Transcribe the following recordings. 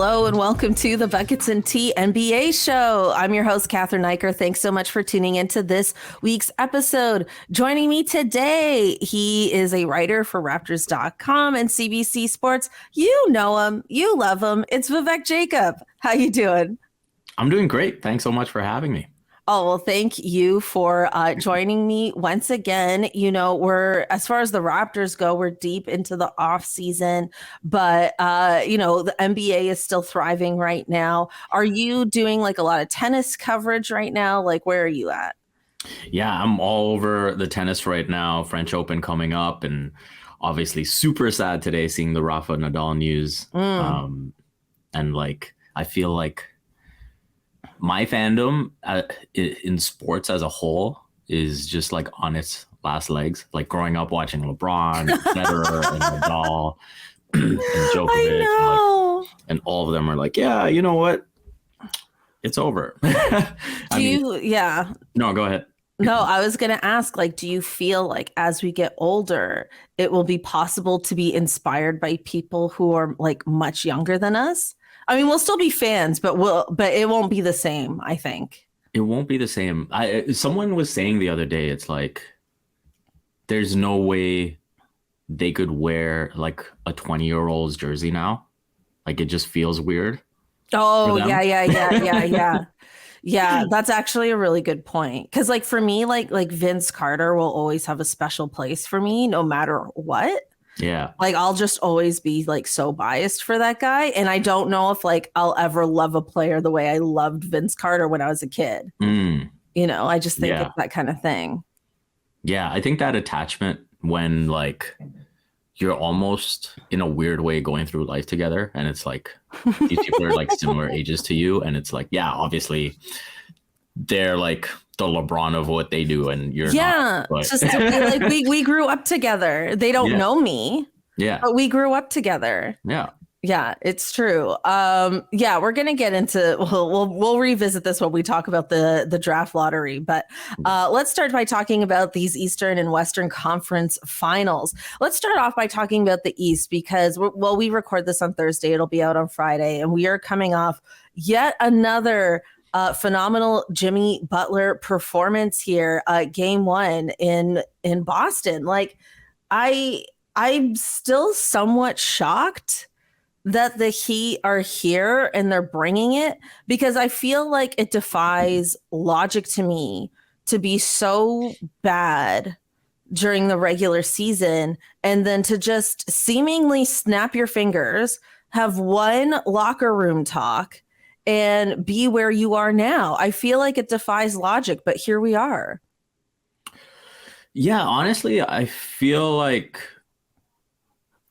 Hello and welcome to the Buckets and Tea NBA show. I'm your host, Cathryn Naiker. Thanks so much for tuning into this week's episode. Joining me today, he is a writer for Raptors.com and CBC Sports. You know him, you love him. It's Vivek Jacob. How you doing? I'm doing great. Thanks so much for having me. Oh, well, thank you for joining me once again. You know, as far as the Raptors go, we're deep into the off season, but, the NBA is still thriving right now. Are you doing like a lot of tennis coverage right now? Like, where are you at? Yeah, I'm all over the tennis right now. French Open coming up, and obviously super sad today seeing the Rafa Nadal news. And I feel like my fandom in sports as a whole is just like on its last legs. Like growing up watching LeBron, Federer, and Nadal, and Djokovic, and all of them are like, yeah, you know what? It's over. Yeah. No, go ahead. No, I was going to ask, like, do you feel like as we get older, it will be possible to be inspired by people who are like much younger than us? I mean, we'll still be fans, but it won't be the same, I think. It won't be the same. Someone was saying the other day, it's like, there's no way they could wear like a 20-year-old's jersey now. Like, it just feels weird. Oh, yeah. Yeah, that's actually a really good point. Because like for me, like Vince Carter will always have a special place for me no matter what. Yeah. Like I'll just always be like so biased for that guy. And I don't know if like I'll ever love a player the way I loved Vince Carter when I was a kid. You know, I just think it's that kind of thing. Yeah, I think that attachment when like you're almost in a weird way going through life together, and it's like these people are like similar ages to you, and it's like, yeah, obviously they're like the LeBron of what they do, and you're not. But... just like we grew up together. They don't know me. Yeah, but we grew up together. Yeah, it's true. We're gonna get into. We'll revisit this when we talk about the draft lottery. But let's start by talking about these Eastern and Western Conference Finals. Let's start off by talking about the East because we record this on Thursday. It'll be out on Friday, and we are coming off yet another phenomenal Jimmy Butler performance here. Game 1 in Boston. Like I'm still somewhat shocked that the Heat are here and they're bringing it, because I feel like it defies logic to me to be so bad during the regular season and then to just seemingly snap your fingers, have one locker room talk, and be where you are now. I feel like it defies logic, but here we are. Yeah, honestly, I feel like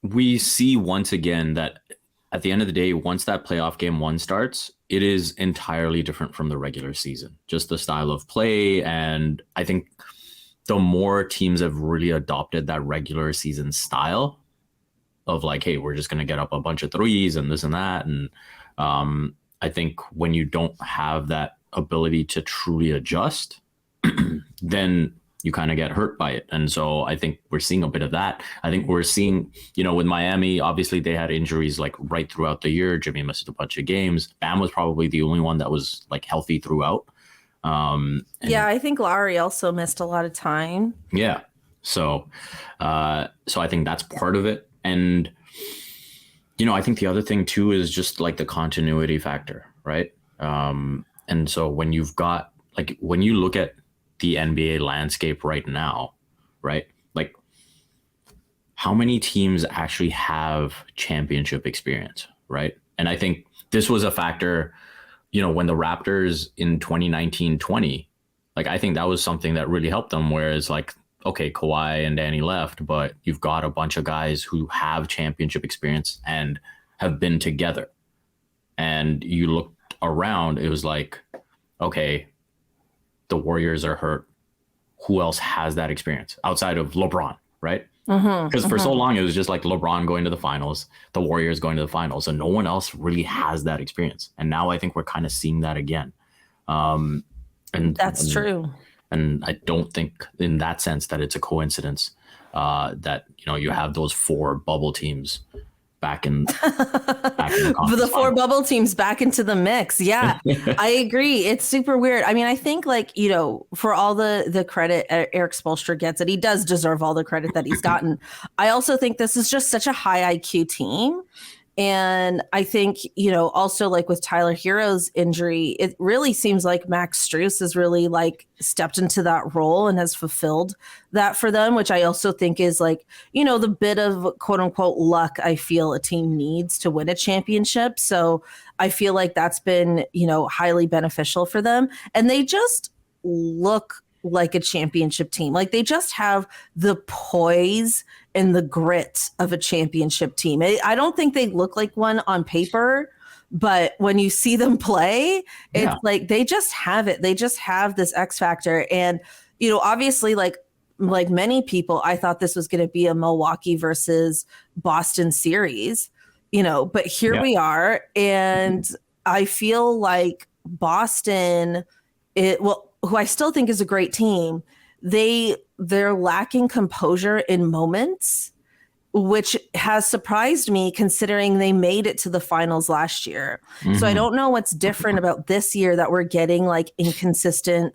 we see once again that at the end of the day, once that playoff game 1 starts, it is entirely different from the regular season. Just the style of play. And I think the more teams have really adopted that regular season style of like, hey, we're just going to get up a bunch of threes and this and that. And I think when you don't have that ability to truly adjust, then you kind of get hurt by it. And so I think we're seeing a bit of that. I think we're seeing, with Miami, obviously they had injuries like right throughout the year. Jimmy missed a bunch of games. Bam was probably the only one that was like healthy throughout. I think Lowry also missed a lot of time. Yeah. So I think that's part of it. And, I think the other thing too is just like the continuity factor, right? And so when you've got, like, when you look at the NBA landscape right now, right? Like, how many teams actually have championship experience, right? And I think this was a factor, when the Raptors in 2019-20, like, I think that was something that really helped them, whereas like, okay, Kawhi and Danny left, but you've got a bunch of guys who have championship experience and have been together. And you looked around, it was like, okay, the Warriors are hurt. Who else has that experience outside of LeBron, right? Because for so long, it was just like LeBron going to the finals, the Warriors going to the finals, and no one else really has that experience. And now I think we're kind of seeing that again. And that's true. And I don't think in that sense that it's a coincidence that, you have those 4 bubble teams back in the the four bubble teams back into the mix. Yeah, I agree. It's super weird. I mean, I think like, for all the credit Eric Spoelstra gets, and he does deserve all the credit that he's gotten. I also think this is just such a high IQ team. And I think, also like with Tyler Hero's injury, it really seems like Max Strus has really like stepped into that role and has fulfilled that for them, which I also think is like, the bit of quote unquote luck I feel a team needs to win a championship. So I feel like that's been, highly beneficial for them. And they just look like a championship team. Like they just have the poise and the grit of a championship team. I don't think they look like one on paper, but when you see them play, it's like they just have it. They just have this X factor. And, obviously like many people, I thought this was going to be a Milwaukee versus Boston series, but here we are. And I feel like Boston, who I still think is a great team, they're lacking composure in moments, which has surprised me considering they made it to the finals last year. Mm-hmm. So I don't know what's different about this year that we're getting like inconsistent,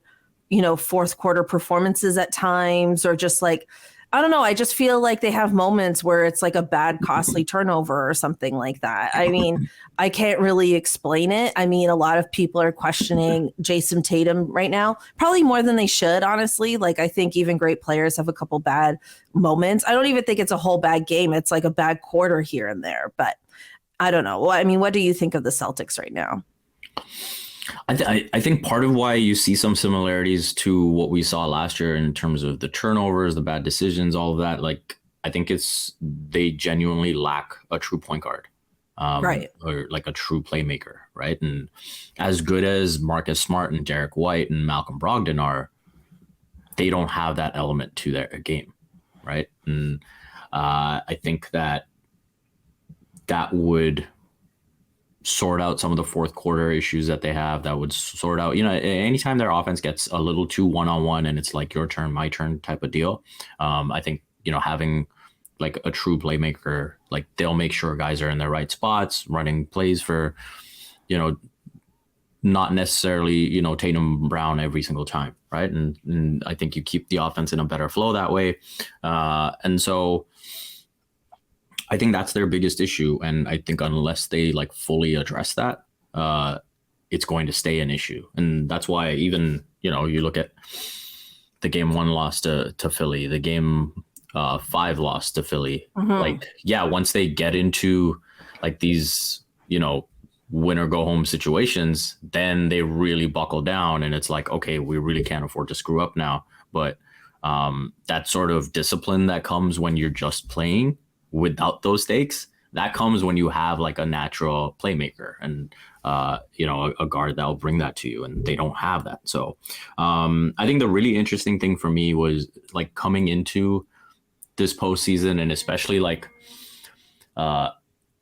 fourth quarter performances at times, or just like, I don't know. I just feel like they have moments where it's like a bad, costly turnover or something like that. I mean, I can't really explain it. I mean, a lot of people are questioning Jason Tatum right now, probably more than they should, honestly. Like, I think even great players have a couple bad moments. I don't even think it's a whole bad game. It's like a bad quarter here and there. But I don't know. I mean, what do you think of the Celtics right now? I think part of why you see some similarities to what we saw last year in terms of the turnovers, the bad decisions, all of that, like I think they genuinely lack a true point guard, right, or like a true playmaker, right? And as good as Marcus Smart and Derek White and Malcolm Brogdon are, they don't have that element to their game, right? And I think that would sort out some of the fourth quarter issues that they have. That would sort out, anytime their offense gets a little too one-on-one and it's like your turn, my turn type of deal. I think, having like a true playmaker, like they'll make sure guys are in their right spots, running plays for, not necessarily, Tatum Brown every single time. Right. And I think you keep the offense in a better flow that way. And so I think that's their biggest issue. And I think unless they like fully address that, it's going to stay an issue. And that's why even, you look at the game 1 loss to Philly, the game 5 loss to Philly. Mm-hmm. Like, once they get into like these, win or go home situations, then they really buckle down. And it's like, okay, we really can't afford to screw up now. But that sort of discipline that comes when you're just playing without those stakes, that comes when you have like a natural playmaker and a guard that will bring that to you, and they don't have that. So I think the really interesting thing for me was like coming into this postseason, and especially like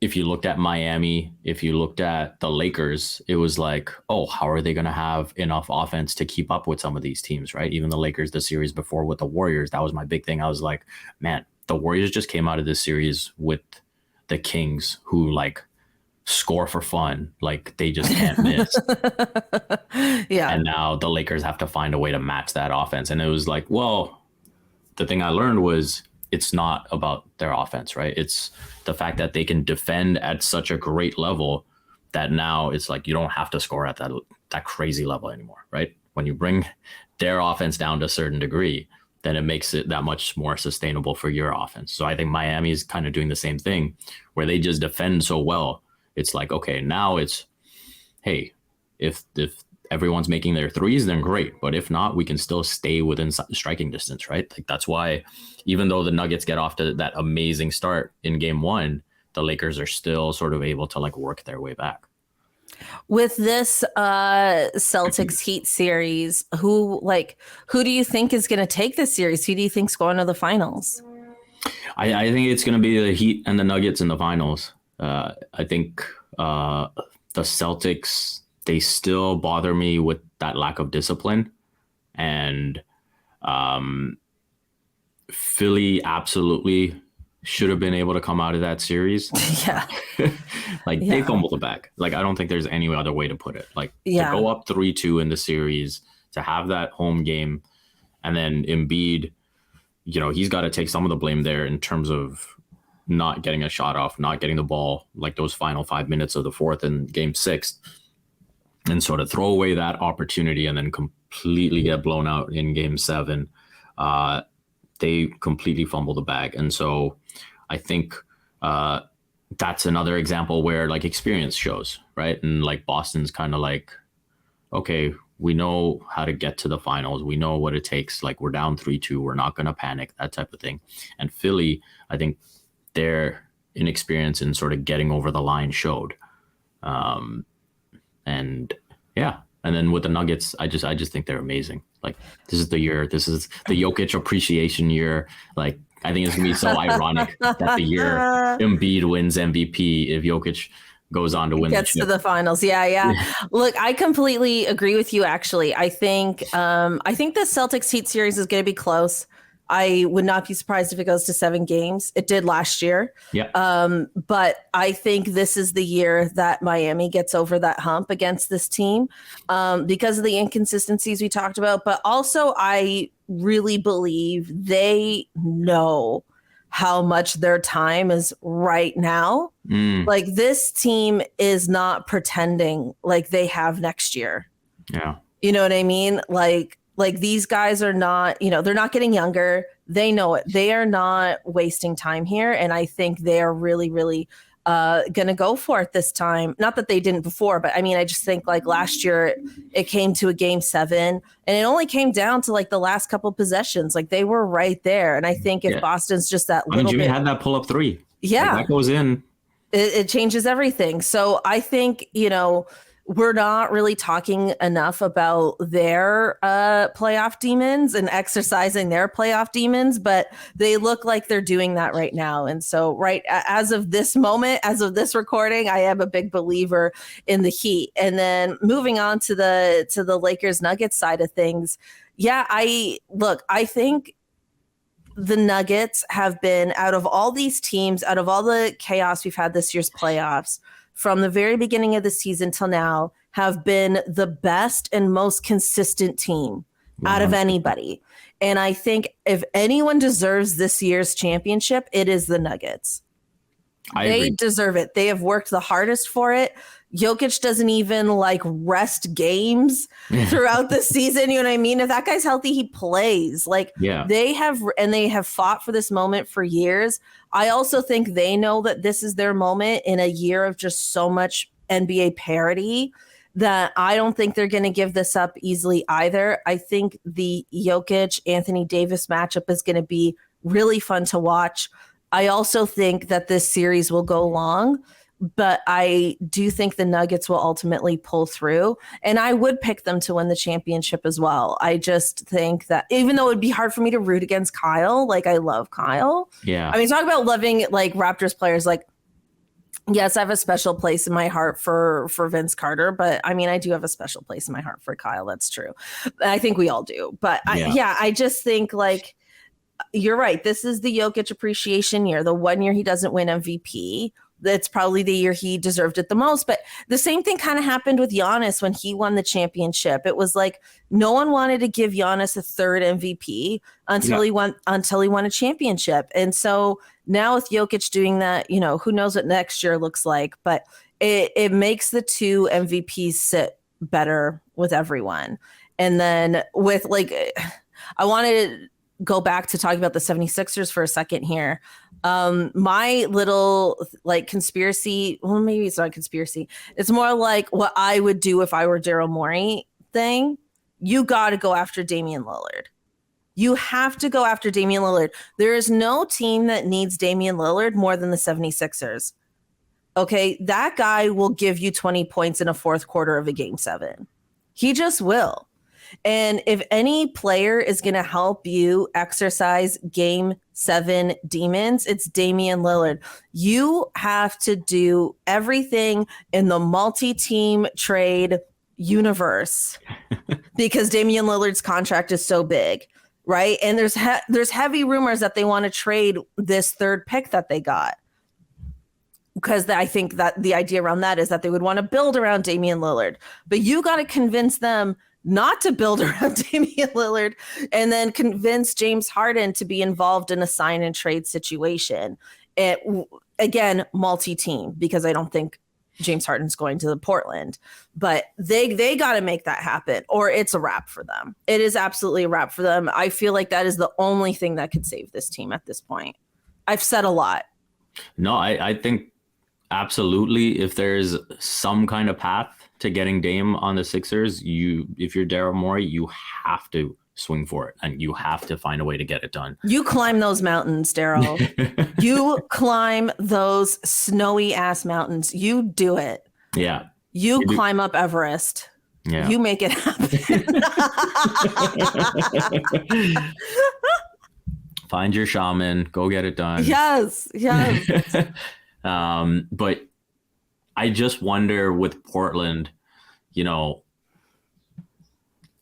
if you looked at Miami, if you looked at the Lakers, it was like, oh, how are they going to have enough offense to keep up with some of these teams, right? Even the Lakers, the series before with the Warriors, that was my big thing. I was like, man, the Warriors just came out of this series with the Kings, who like score for fun. Like they just can't miss. Yeah. And now the Lakers have to find a way to match that offense. And it was like, well, the thing I learned was it's not about their offense, right? It's the fact that they can defend at such a great level that now it's like you don't have to score at that crazy level anymore, right? When you bring their offense down to a certain degree, then it makes it that much more sustainable for your offense. So I think Miami is kind of doing the same thing where they just defend so well. It's like, okay, now it's, hey, if everyone's making their threes, then great. But if not, we can still stay within striking distance, right? Like that's why even though the Nuggets get off to that amazing start in game 1, the Lakers are still sort of able to like work their way back. With this Celtics Heat series, who do you think is going to take this series? Who do you think's going to the finals? I think it's going to be the Heat and the Nuggets in the finals. I think the Celtics, they still bother me with that lack of discipline, and Philly absolutely should have been able to come out of that series. Yeah. They fumbled the bag. I don't think there's any other way to put it. To go up 3-2 in the series, to have that home game, and then Embiid, he's got to take some of the blame there in terms of not getting a shot off, not getting the ball those final 5 minutes of the fourth in game 6. And so to throw away that opportunity and then completely get blown out in game 7, they completely fumble the bag. And so I think that's another example where experience shows, right? And Boston's kind of okay, we know how to get to the finals. We know what it takes. We're down 3-2. We're not going to panic, that type of thing. And Philly, I think their inexperience in sort of getting over the line showed. And then with the Nuggets, I just think they're amazing. This is the year. This is the Jokic appreciation year. I think it's gonna be so ironic that the year Embiid wins MVP if Jokic goes on to win. Gets to the finals. Yeah. Look, I completely agree with you. Actually, I think the Celtics Heat series is going to be close. I would not be surprised if it goes to 7 games. It did last year. Yeah. But I think this is the year that Miami gets over that hump against this team because of the inconsistencies we talked about. But also, I really believe they know how much their time is right now. This team is not pretending like they have next year. Yeah. You know what I mean? These guys are not, they're not getting younger. They know it. They are not wasting time here. And I think they're really, really going to go for it this time. Not that they didn't before, but I just think last year it came to a game 7 and it only came down to the last couple possessions. They were right there. And I think if Boston's just that little Jimmy bit, had that pull up 3. Yeah. That goes in. It changes everything. So I think, we're not really talking enough about their playoff demons and exercising their playoff demons, but they look like they're doing that right now. And so as of this moment, as of this recording, I am a big believer in the Heat. And then moving on to the Lakers Nuggets side of things. Yeah, I think the Nuggets have been, out of all these teams, out of all the chaos we've had this year's playoffs, from the very beginning of the season till now, have been the best and most consistent team out of anybody. And I think if anyone deserves this year's championship, it is the Nuggets. They deserve it. They have worked the hardest for it. Jokic doesn't even rest games throughout the season. You know what I mean? If that guy's healthy, he plays. They have fought for this moment for years. I also think they know that this is their moment in a year of just so much NBA parity that I don't think they're going to give this up easily either. I think the Jokic Anthony Davis matchup is going to be really fun to watch. I also think that this series will go long, but I do think the Nuggets will ultimately pull through, and I would pick them to win the championship as well. I just think that even though it'd be hard for me to root against Kyle, I love Kyle. Yeah. Talk about loving Raptors players. Yes, I have a special place in my heart for Vince Carter, but I do have a special place in my heart for Kyle. That's true. I think we all do. But I just think you're right. This is the Jokic appreciation year. The 1 year he doesn't win MVP. That's probably the year he deserved it the most. But the same thing kind of happened with Giannis when he won the championship. It was no one wanted to give Giannis a third MVP until he won a championship. And so now with Jokic doing that, who knows what next year looks like, but it makes the 2 MVPs sit better with everyone. And then with I wanted to go back to talking about the 76ers for a second here. My little conspiracy, well, maybe it's not a conspiracy. It's more what I would do if I were Daryl Morey thing. You got to go after Damian Lillard. You have to go after Damian Lillard. There is no team that needs Damian Lillard more than the 76ers. Okay, that guy will give you 20 points in a fourth quarter of a game 7. He just will. And if any player is going to help you exercise game 7 demons, it's Damian Lillard. You have to do everything in the multi-team trade universe because Damian Lillard's contract is so big. right? And there's heavy rumors that they want to trade this third pick that they got. Because I think that the idea around that is that they would want to build around Damian Lillard. But you got to convince them not to build around Damian Lillard and then convince James Harden to be involved in a sign and trade situation. Again, multi-team, because I don't think James Harden's going to Portland. But they got to make that happen, or it's a wrap for them. It is absolutely a wrap for them. I feel like that is the only thing that could save this team at this point. I've said a lot. No, I think absolutely, if there's some kind of path to getting Dame on the Sixers, if you're Daryl Morey, you have to swing for it, and you have to find a way to get it done. You climb those mountains, Daryl. You climb those snowy ass mountains. You do it. Yeah. You climb up Everest. Yeah. You make it happen. Find your shaman. Go get it done. Yes. But I just wonder with Portland,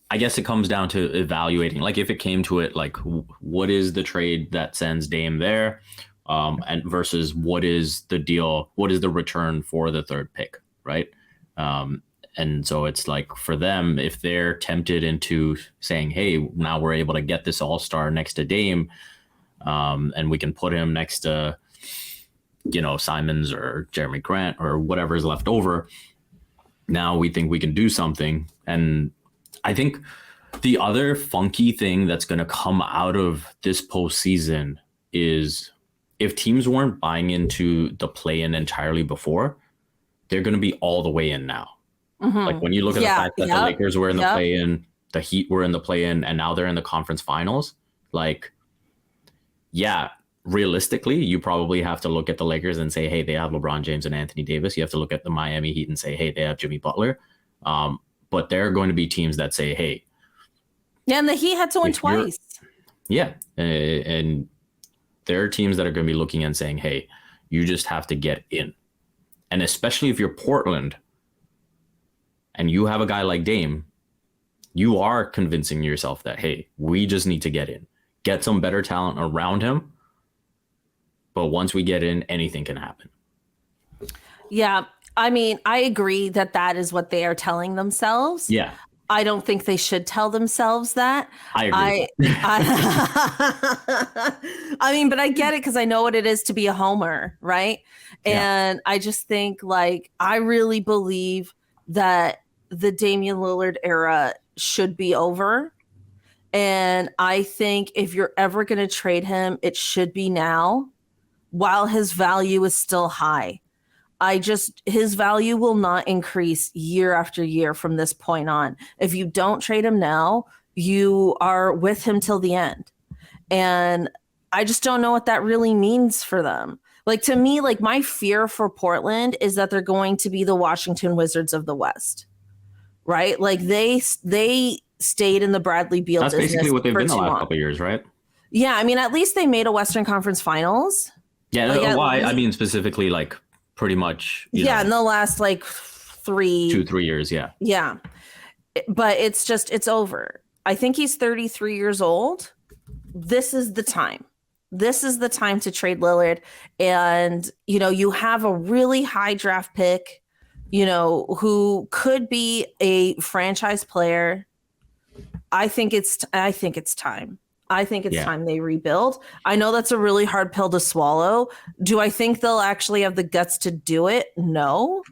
I guess it comes down to evaluating, like if it came to it, like what is the trade that sends Dame there, and versus what is the deal, what is the return for the third pick, right? And so it's like for them, if they're tempted into saying, hey, now we're able to get this all-star next to Dame, and we can put him next to Simons or Jeremy Grant or whatever is left over. Now we think we can do something. And I think the other funky thing that's going to come out of this postseason is if teams weren't buying into the play-in entirely before, they're going to be all the way in now. Mm-hmm. Like when you look at the fact that the Lakers were in the play-in, the Heat were in the play-in, and now they're in the conference finals. Like, yeah, realistically, you probably have to look at the Lakers and say, hey, they have LeBron James and Anthony Davis. You have to look at the Miami Heat and say, hey, they have Jimmy Butler. But there are going to be teams that say, hey. Yeah, and the Heat had to win twice. Yeah. And there are teams that are going to be looking and saying, hey, you just have to get in. And especially if you're Portland and you have a guy like Dame, you are convincing yourself that, hey, we just need to get in. Get some better talent around him. But once we get in, anything can happen. Yeah. I mean, I agree that is what they are telling themselves. Yeah. I don't think they should tell themselves that. I agree. I mean, but I get it because I know what it is to be a homer, right? Yeah. And I just think, like, I really believe that the Damian Lillard era should be over. And I think if you're ever going to trade him, it should be now while his value is still high. His value will not increase year after year from this point on. If you don't trade him now, you are with him till the end. And I just don't know what that really means for them. Like, to me, like, my fear for Portland is that they're going to be the Washington Wizards of the West, right? Like they stayed in the Bradley Beal business. That's basically what they've been the last couple of years, right? Yeah. I mean, at least they made a Western Conference Finals. Yeah. Like, why? I mean, specifically, like, pretty much. In the last like 2-3 years. Yeah. Yeah. But it's over. I think he's 33 years old. This is the time. This is the time to trade Lillard. And, you have a really high draft pick, who could be a franchise player. I think it's time. I think it's time they rebuild. I know that's a really hard pill to swallow. Do I think they'll actually have the guts to do it? No,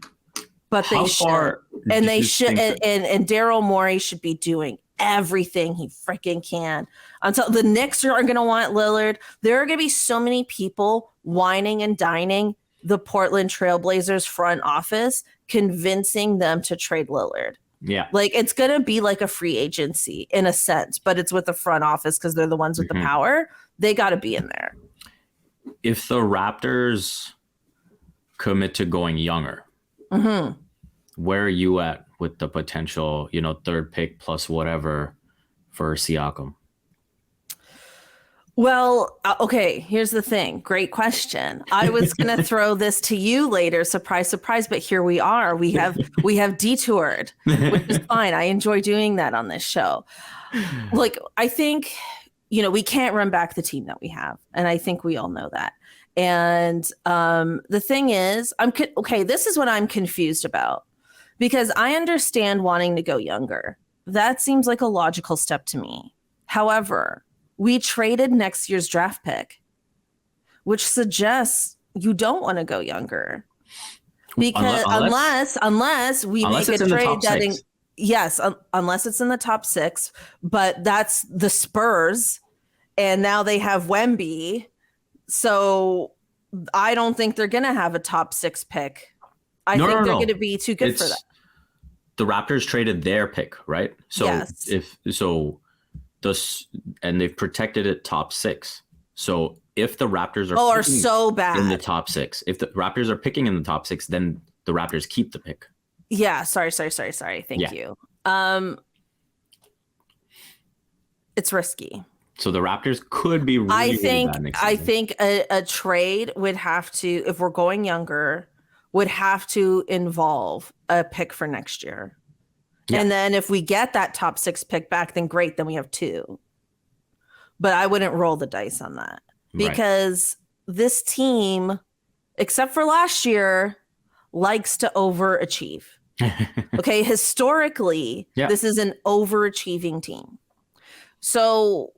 but they should. And they should. And Daryl Morey should be doing everything he freaking can until the Knicks are going to want Lillard. There are going to be so many people whining and dining the Portland Trailblazers front office, convincing them to trade Lillard. Yeah. Like, it's going to be like a free agency in a sense, but it's with the front office because they're the ones with the power. They got to be in there. If the Raptors commit to going younger, where are you at with the potential, third pick plus whatever for Siakam? Well, okay, here's the thing. Great question. I was going to throw this to you later. Surprise, surprise. But here we are. We have detoured, which is fine. I enjoy doing that on this show. Like, I think, we can't run back the team that we have. And I think we all know that. And the thing is, this is what I'm confused about, because I understand wanting to go younger. That seems like a logical step to me. However, we traded next year's draft pick, which suggests you don't want to go younger. Because unless we make a trade that yes, unless it's in the top 6, but that's the Spurs, and now they have Wemby. So I don't think they're going to have a top 6 pick. I think they're going to be too good for that. The Raptors traded their pick, right? So yes. And they've protected it top 6. So if the Raptors are so bad in the top 6, if the Raptors are picking in the top 6, then the Raptors keep the pick. Yeah. Sorry. Thank you. It's risky. So the Raptors could be really bad next season. I think a trade would have to, if we're going younger, would have to involve a pick for next year. Yeah. And then if we get that top 6 pick back, then great, then we have 2. But I wouldn't roll the dice on that, because this team, except for last year, likes to overachieve. Okay, historically, this is an overachieving team. So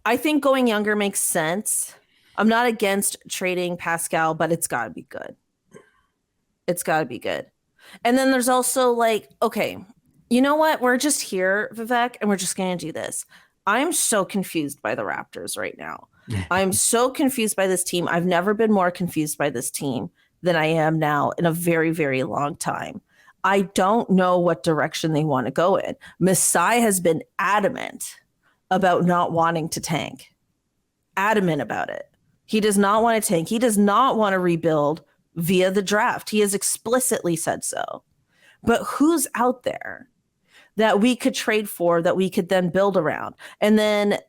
I think going younger makes sense. I'm not against trading Pascal, but it's got to be good. It's got to be good. And then there's also like, okay, you know what? We're just here, Vivek, and we're just going to do this. I'm so confused by the Raptors right now. I'm so confused by this team. I've never been more confused by this team than I am now in a very, very long time. I don't know what direction they want to go in. Masai has been adamant about not wanting to tank. Adamant about it. He does not want to tank. He does not want to rebuild via the draft. He has explicitly said so. But who's out there that we could trade for, that we could then build around? And then,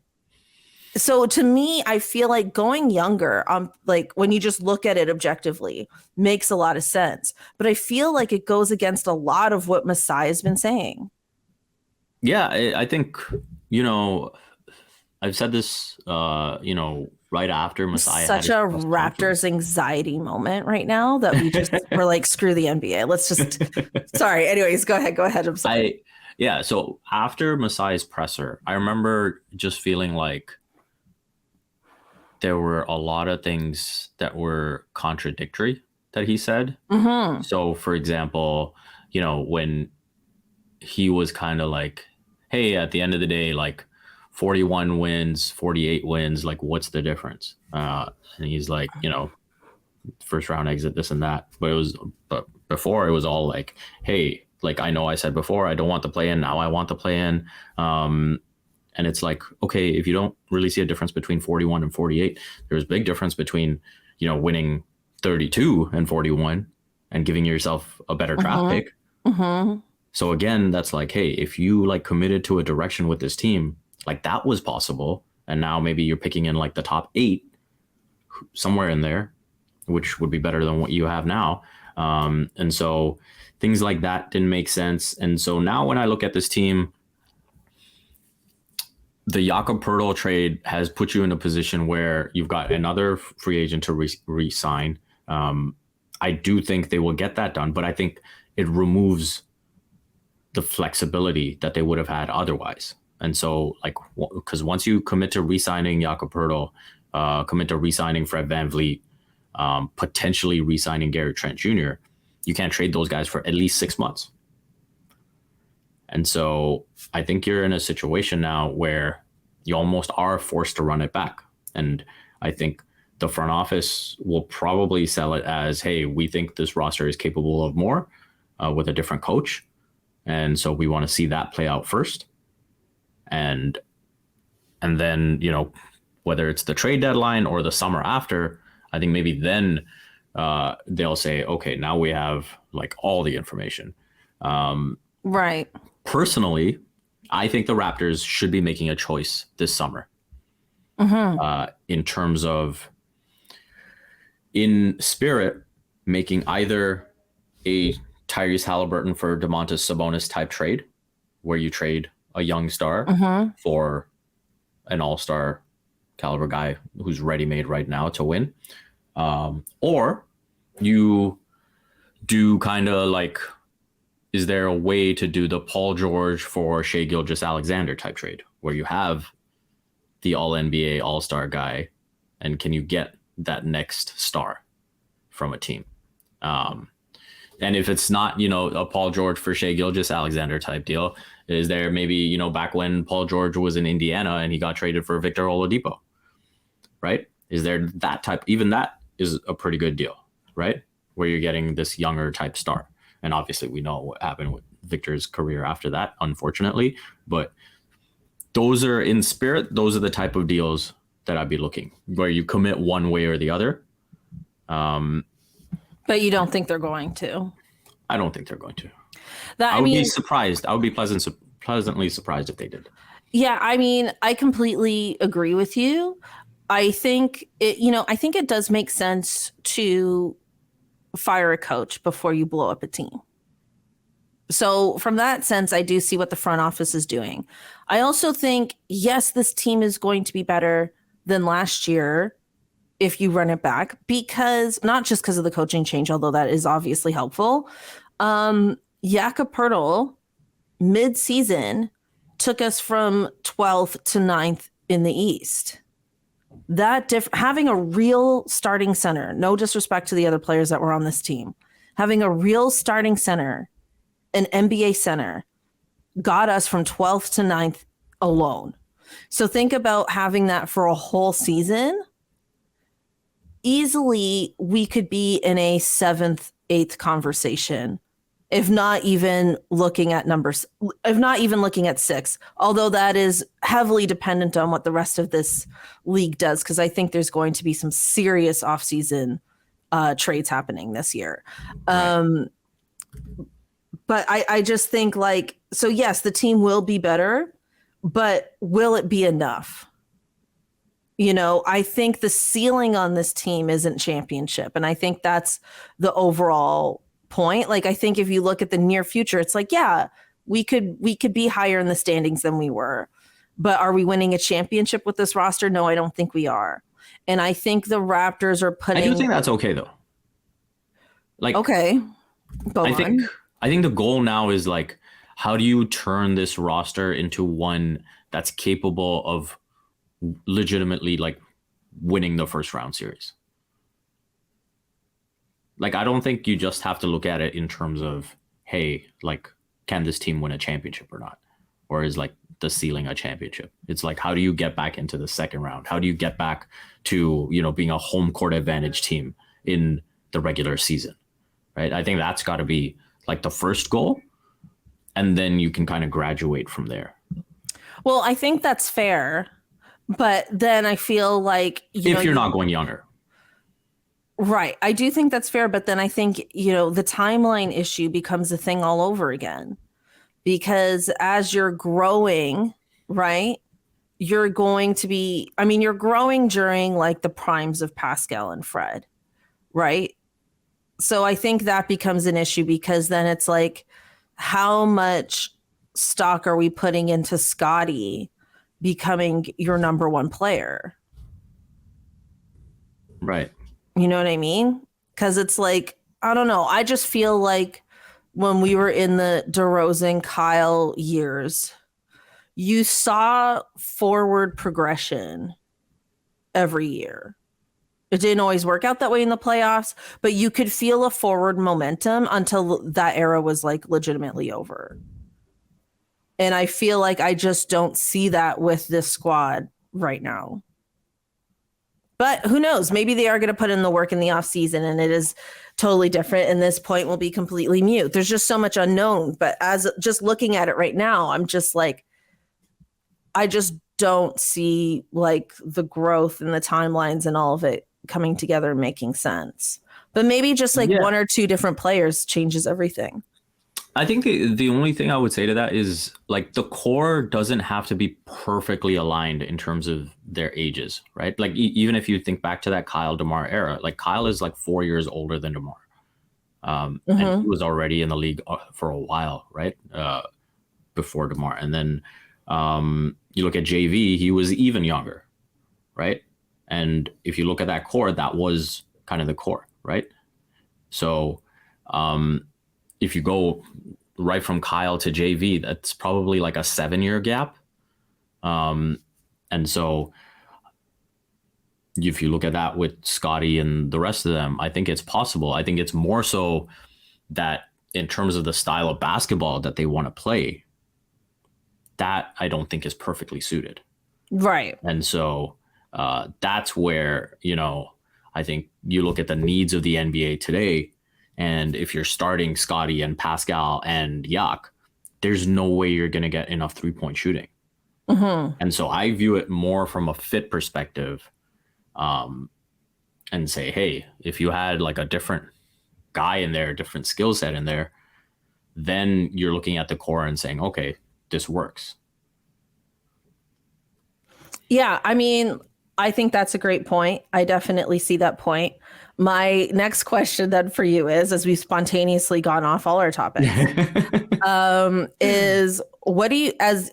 so to me, I feel like going younger, like when you just look at it objectively, makes a lot of sense. But I feel like it goes against a lot of what Masai has been saying. Yeah, I think, I've said this, right after Masai. Such a Raptors anxiety moment right now that we're like, screw the NBA. Let's just, sorry. Anyways, go ahead. I'm sorry. So after Masai's presser, I remember just feeling like there were a lot of things that were contradictory that he said. Mm-hmm. So for example, when he was kind of like, hey, at the end of the day, like 41 wins, 48 wins, like what's the difference? And he's like, first round exit, this and that. But before it was all like, hey, like I know I said before, I don't want to play in. Now I want to play in. And it's like, okay, if you don't really see a difference between 41 and 48, there's a big difference between, winning 32 and 41 and giving yourself a better draft pick. Mm-hmm. So again, that's like, hey, if you like committed to a direction with this team, like that was possible. And now maybe you're picking in like the top 8, somewhere in there, which would be better than what you have now. And so things like that didn't make sense. And so now when I look at this team, the Jakob Poeltl trade has put you in a position where you've got another free agent to re-sign. I do think they will get that done, but I think it removes the flexibility that they would have had otherwise. And so, like, because once you commit to re-signing Jakob Poeltl, commit to re-signing Fred VanVleet, potentially re-signing Gary Trent Jr., you can't trade those guys for at least 6 months. And so I think you're in a situation now where you almost are forced to run it back. And I think the front office will probably sell it as, hey, we think this roster is capable of more with a different coach. And so we want to see that play out first. And then, whether it's the trade deadline or the summer after, I think maybe then they'll say, okay, now we have like all the information. Right. Personally, I think the Raptors should be making a choice this summer in terms of, in spirit, making either a Tyrese Halliburton for Domantas Sabonis type trade, where you trade a young star for an all-star caliber guy who's ready-made right now to win. Or you do kind of like, is there a way to do the Paul George for Shai Gilgeous-Alexander type trade where you have the all-NBA all-star guy, and can you get that next star from a team? And if it's not, a Paul George for Shai Gilgeous-Alexander type deal, is there maybe, back when Paul George was in Indiana and he got traded for Victor Oladipo, right? Is there that type? Even that is a pretty good deal, right? Where you're getting this younger type star. And obviously we know what happened with Victor's career after that, unfortunately. But those are, in spirit, those are the type of deals that I'd be looking, where you commit one way or the other. But you don't think they're going to? I don't think they're going to. I would be surprised. I would be pleasantly surprised if they did. Yeah, I mean, I completely agree with you. I think it does make sense to fire a coach before you blow up a team. So from that sense, I do see what the front office is doing. I also think, yes, this team is going to be better than last year if you run it back, because not just because of the coaching change, although that is obviously helpful. Jakob Poeltl mid-season took us from 12th to 9th in the East. Having a real starting center, no disrespect to the other players that were on this team, having a real starting center, an NBA center, got us from 12th to 9th alone. So think about having that for a whole season. Easily, we could be in a 7th, 8th conversation, if not even looking at numbers, if not even looking at 6, although that is heavily dependent on what the rest of this league does, because I think there's going to be some serious offseason trades happening this year. Right. But I just think so yes, the team will be better, but will it be enough? I think the ceiling on this team isn't championship. And I think that's the overall point. I think if you look at the near future, it's yeah, we could be higher in the standings than we were. But are we winning a championship with this roster? No, I don't think we are. And I think the Raptors are putting... I do think that's okay, though. Okay. Go on. I think the goal now is how do you turn this roster into one that's capable of legitimately winning the first round series? I don't think you just have to look at it in terms of, hey, can this team win a championship or not? Or is the ceiling a championship? It's how do you get back into the second round? How do you get back to, being a home court advantage team in the regular season? Right? I think that's got to be the first goal. And then you can kind of graduate from there. Well, I think that's fair. But then I feel if you're not going younger. Right. I do think that's fair. But then I think, the timeline issue becomes a thing all over again, because as you're growing, right, you're going to be, you're growing during the primes of Pascal and Fred. Right. So I think that becomes an issue, because then it's how much stock are we putting into Scottie becoming your number one player? Right. You know what I mean? Because it's I don't know. I just feel when we were in the DeRozan, Kyle years, you saw forward progression every year. It didn't always work out that way in the playoffs, but you could feel a forward momentum until that era was legitimately over. And I feel I just don't see that with this squad right now. But who knows? Maybe they are going to put in the work in the offseason and it is totally different. And this point will be completely mute. There's just so much unknown. But as just looking at it right now, I'm just I just don't see the growth and the timelines and all of it coming together and making sense. But maybe just one or two different players changes everything. I think the only thing I would say to that is the core doesn't have to be perfectly aligned in terms of their ages, right? Even if you think back to that Kyle DeMar era, Kyle is 4 years older than DeMar. And he was already in the league for a while, right? Before DeMar. And then you look at JV, he was even younger, right? And if you look at that core, that was kind of the core, right? So if you go right from Kyle to JV, that's probably like a 7-year gap. And so if you look at that with Scotty and the rest of them, I think it's possible. I think it's more so that in terms of the style of basketball that they want to play, that I don't think is perfectly suited. Right. And so that's where, I think you look at the needs of the NBA today, and if you're starting Scotty and Pascal and Yak, there's no way you're going to get enough 3-point shooting. Mm-hmm. And so I view it more from a fit perspective, and say, hey, if you had like a different guy in there, a different skill set in there, then you're looking at the core and saying, okay, this works. Yeah, I mean, I think that's a great point. I definitely see that point. My next question then for you is, as we've spontaneously gone off all our topics, is what do you, as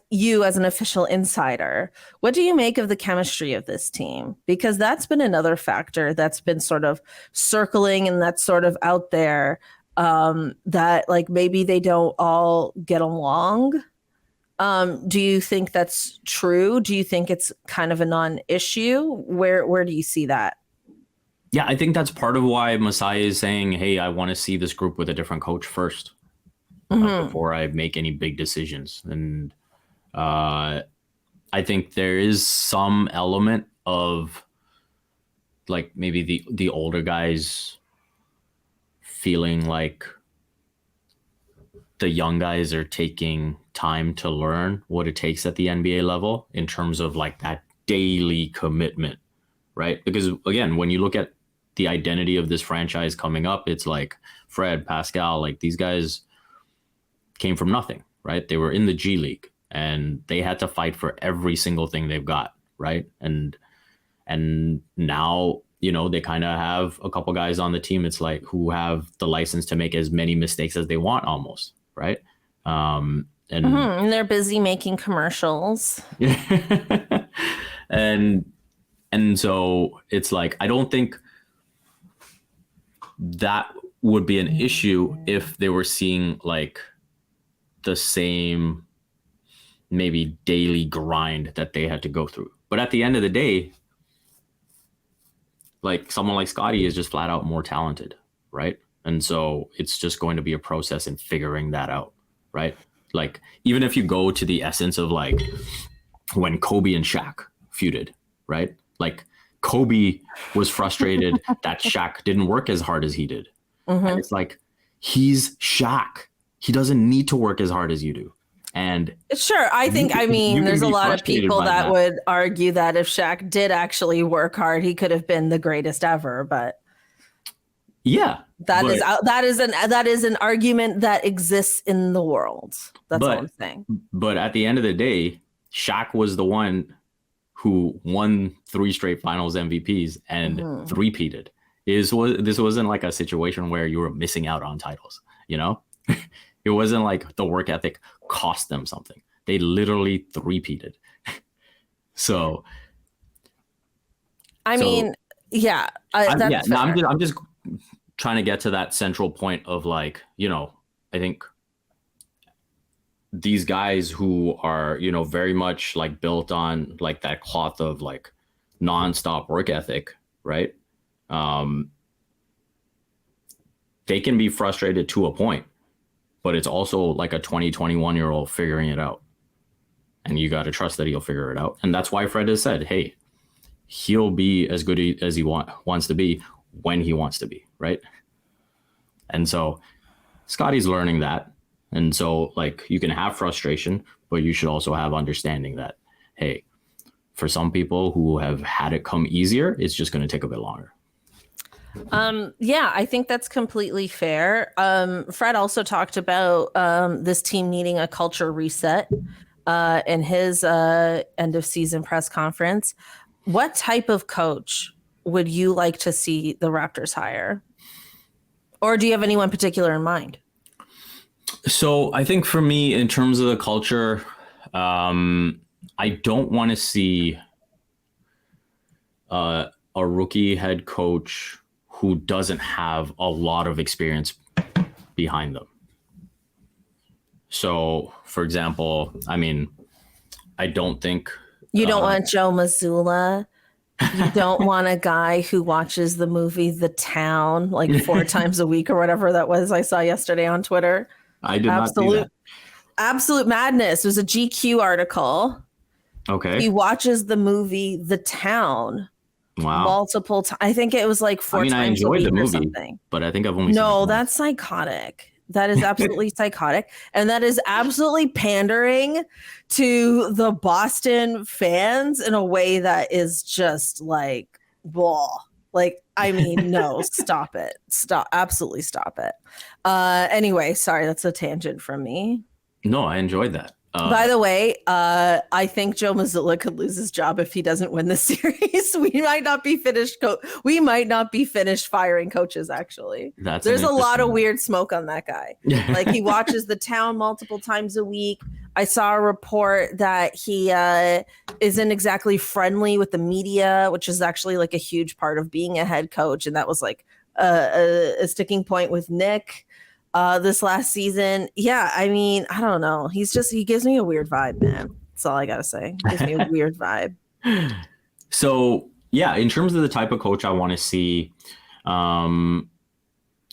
an official insider, what do you make of the chemistry of this team? Because that's been another factor that's been sort of circling and that's sort of out there, that like maybe they don't all get along. Do you think that's true? Do you think it's kind of a non-issue? Where do you see that? Yeah, I think that's part of why Masai is saying, hey, I want to see this group with a different coach first, before I make any big decisions. And I think there is some element of like maybe the older guys feeling like the young guys are taking time to learn what it takes at the NBA level in terms of like that daily commitment, right? Because again, when you look at the identity of this franchise coming up, it's like Fred, Pascal, like these guys came from nothing, right? They were in the G League and they had to fight for every single thing they've got, right? And now, they kind of have a couple guys on the team, it's like, who have the license to make as many mistakes as they want almost, right? And they're busy making commercials. and so it's like, I don't think that would be an issue if they were seeing like the same maybe daily grind that they had to go through. But at the end of the day, like someone like Scotty is just flat out more talented, right? And so it's just going to be a process in figuring that out, right? Like even if you go to the essence of like when Kobe and Shaq feuded, right? Like Kobe was frustrated that Shaq didn't work as hard as he did. Mm-hmm. And it's like, he's Shaq. He doesn't need to work as hard as you do. And sure, there's a lot of people that would argue that if Shaq did actually work hard, he could have been the greatest ever. But yeah, that is an argument that exists in the world. That's all I'm saying. But at the end of the day, Shaq was the one who won 3 straight finals MVPs and three-peated. This wasn't like a situation where you were missing out on titles, It wasn't like the work ethic cost them something. They literally three-peated. So I'm just trying to get to that central point of like, I think these guys who are, very much like built on like that cloth of like nonstop work ethic, right? They can be frustrated to a point, but it's also like a 20, 21-year-old figuring it out. And you got to trust that he'll figure it out. And that's why Fred has said, hey, he'll be as good as he wants to be when he wants to be, right? And so Scotty's learning that. And so like you can have frustration, but you should also have understanding that, hey, for some people who have had it come easier, it's just going to take a bit longer. I think that's completely fair. Fred also talked about this team needing a culture reset in his end of season press conference. What type of coach would you like to see the Raptors hire? Or do you have anyone particular in mind? So I think for me, in terms of the culture, I don't want to see a rookie head coach who doesn't have a lot of experience behind them. So, for example, I mean, I don't think you don't want Joe Mazzulla. You don't want a guy who watches the movie The Town like 4 times a week or whatever that was I saw yesterday on Twitter. I did not see that. Absolute madness. It was a GQ article. Okay. He watches the movie The Town. Wow. Multiple times. I think it was like 4 times I enjoyed a week the movie, or something. but I think I've only seen No, that's psychotic. That is absolutely psychotic. And that is absolutely pandering to the Boston fans in a way that is just like, blah. Like, I mean, no, stop it. Stop. Absolutely stop it. Anyway, sorry, that's a tangent from me. No, I enjoyed that. By the way, I think Joe Mazzulla could lose his job if he doesn't win the series. We might not be finished. We might not be finished firing coaches. Actually, there's a lot of weird smoke on that guy. Like he watches The Town multiple times a week. I saw a report that he isn't exactly friendly with the media, which is actually like a huge part of being a head coach, and that was like a sticking point with Nick. This last season. Yeah, I mean, I don't know. He gives me a weird vibe, man. That's all I gotta say. He gives me a weird vibe. So yeah, in terms of the type of coach I want to see, when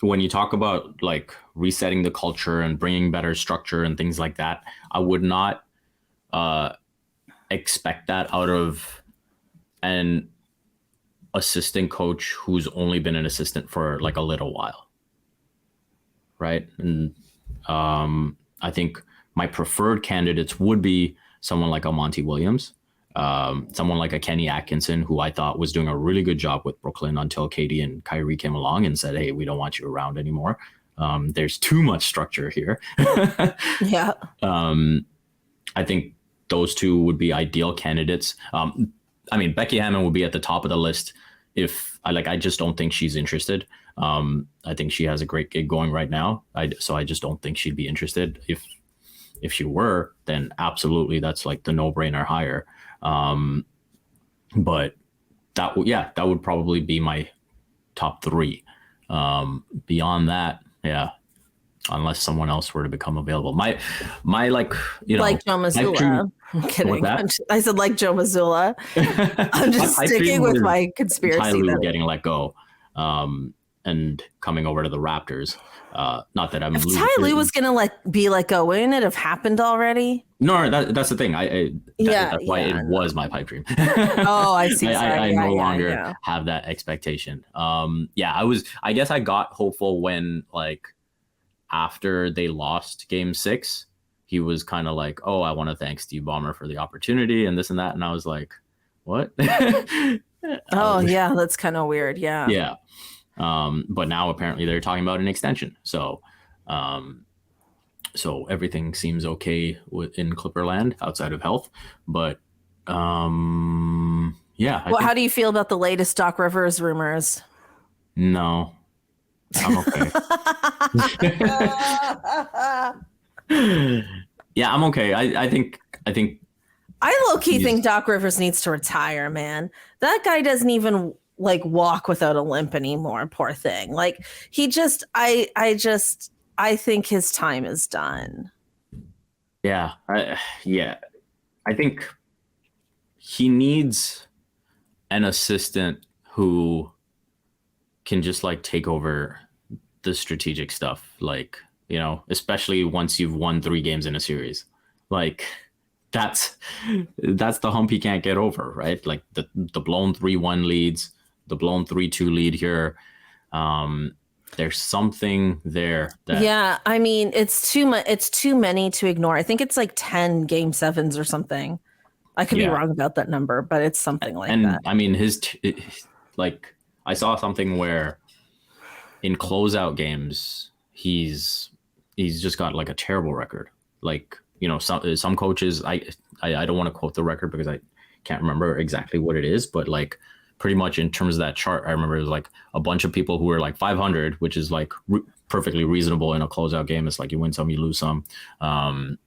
you talk about like resetting the culture and bringing better structure and things like that, I would not expect that out of an assistant coach who's only been an assistant for like a little while. Right. And I think my preferred candidates would be someone like a Monty Williams, someone like a Kenny Atkinson, who I thought was doing a really good job with Brooklyn until KD and Kyrie came along and said, hey, we don't want you around anymore. There's too much structure here. Yeah. I think those two would be ideal candidates. I mean, Becky Hammon would be at the top of the list if I just don't think she's interested. I think she has a great gig going right now. So I just don't think she'd be interested. If she were, then absolutely, that's like the no-brainer hire. But that would probably be my top 3. Beyond that, yeah, unless someone else were to become available. My like, like Joe Mazzulla. I'm kidding. I said like Joe Mazzulla. I'm just sticking with my conspiracy. Tyler getting let go. And coming over to the Raptors. Not that I'm. If Ty Lue was gonna be let go, wouldn't it have happened already? No, that's the thing. That's why it was my pipe dream. Oh, I see. I no longer have that expectation. I guess I got hopeful when like after they lost Game 6, he was kind of like, "Oh, I want to thank Steve Ballmer for the opportunity and this and that," and I was like, "What?" Oh yeah, that's kind of weird. Yeah. Yeah. But now apparently they're talking about an extension. So everything seems okay in Clipperland outside of health. But yeah. How do you feel about the latest Doc Rivers rumors? No, I'm okay. Yeah, I'm okay. I think. I low-key think Doc Rivers needs to retire, man. That guy doesn't even like walk without a limp anymore. Poor thing. Like I think his time is done. Yeah. I think he needs an assistant who can just like take over the strategic stuff. Like, especially once you've won 3 games in a series, like that's the hump he can't get over, right? Like the blown 3-1 leads, the blown 3-2 lead here. There's something there. Yeah, I mean, it's too much. It's too many to ignore. I think it's like 10 game 7s or something. I could be wrong about that number, but it's something like that. And I mean, like I saw something where in closeout games, he's just got like a terrible record. Like, some coaches, I don't want to quote the record because I can't remember exactly what it is, but like pretty much in terms of that chart, I remember it was like a bunch of people who were like 500, which is like perfectly reasonable in a closeout game. It's like you win some, you lose some. And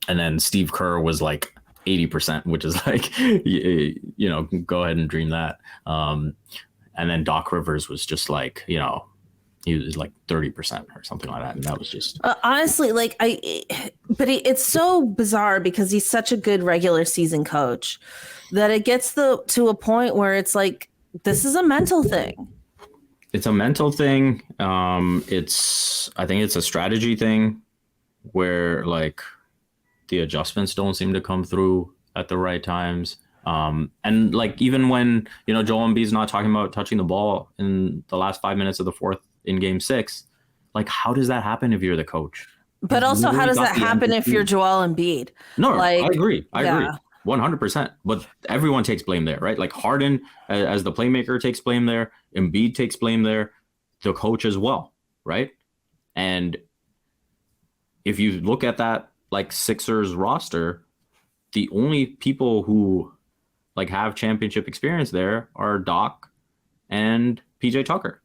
then Steve Kerr was like 80%, which is like, you know, go ahead and dream that. And then Doc Rivers was just like, you know, he was like 30% or something like that. And that was just honestly, like it's so bizarre because he's such a good regular season coach that it gets to a point where it's like, this is a mental thing. It's a mental thing. I think it's a strategy thing where like the adjustments don't seem to come through at the right times. And like, even when, you know, Joel Embiid's not talking about touching the ball in the last 5 minutes of the fourth in game 6, like, how does that happen if you're the coach? But also, how does that happen if you're Joel Embiid? No, like, I agree. 100%. But everyone takes blame there, right? Like Harden as the playmaker takes blame there. Embiid takes blame there. The coach as well, right? And if you look at that like Sixers roster, the only people who like have championship experience there are Doc and PJ Tucker,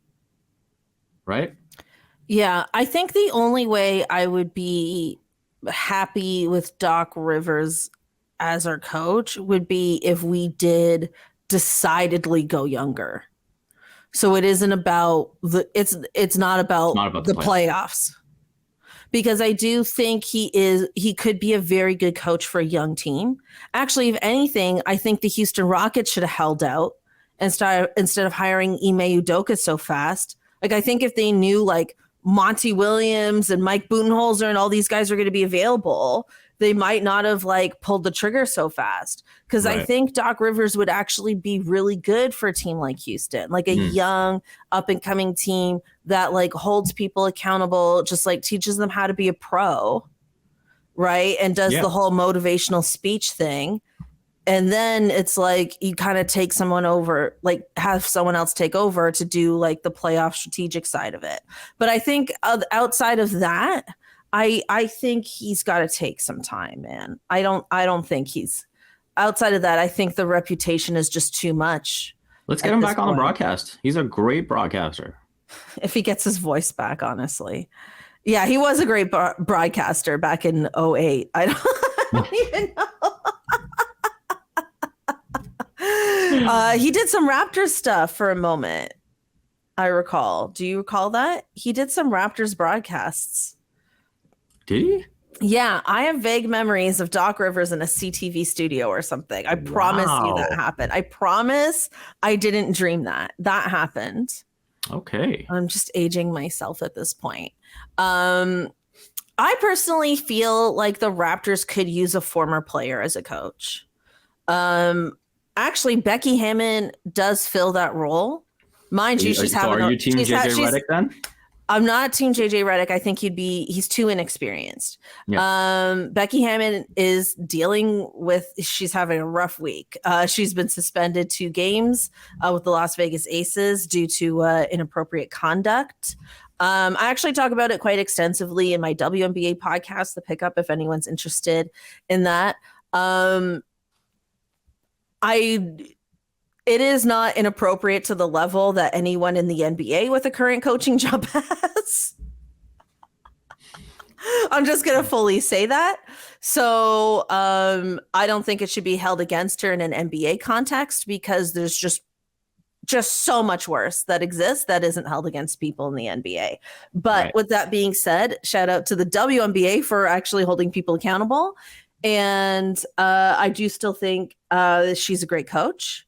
right? Yeah, I think the only way I would be happy with Doc Rivers as our coach would be if we did decidedly go younger. So it isn't about it's not about the playoffs. Because I do think he could be a very good coach for a young team. Actually, if anything, I think the Houston Rockets should have held out instead of hiring Ime Udoka so fast. Like, I think if they knew like Monty Williams and Mike Budenholzer and all these guys are going to be available, they might not have like pulled the trigger so fast. Because I think Doc Rivers would actually be really good for a team like Houston, like a young up and coming team that like holds people accountable, just like teaches them how to be a pro, right? And does the whole motivational speech thing. And then it's like you kind of take someone over, like have someone else take over to do like the playoff strategic side of it. But I think outside of that, I think he's got to take some time, man. I don't think he's outside of that. I think the reputation is just too much. Let's get him back on the broadcast. He's a great broadcaster. If he gets his voice back, honestly. Yeah, he was a great broadcaster back in 2008. I don't even know. He did some Raptors stuff for a moment, I recall. Do you recall that? He did some Raptors broadcasts. Did he? Yeah, I have vague memories of Doc Rivers in a CTV studio or something. I promise you that happened. I promise I didn't dream that. That happened. Okay. I'm just aging myself at this point. I personally feel like the Raptors could use a former player as a coach. Actually, Becky Hammon does fill that role. Mind you, she's having. Are you team JJ Redick then? I'm not team JJ Redick. I think he's too inexperienced. Yeah. Becky Hammon is she's having a rough week. She's been suspended 2 games with the Las Vegas Aces due to inappropriate conduct. I actually talk about it quite extensively in my WNBA podcast, The Pickup, if anyone's interested in that. It is not inappropriate to the level that anyone in the NBA with a current coaching job has. I'm just going to fully say that. So I don't think it should be held against her in an NBA context because there's just so much worse that exists that isn't held against people in the NBA. But with that being said, shout out to the WNBA for actually holding people accountable. And I do still think she's a great coach.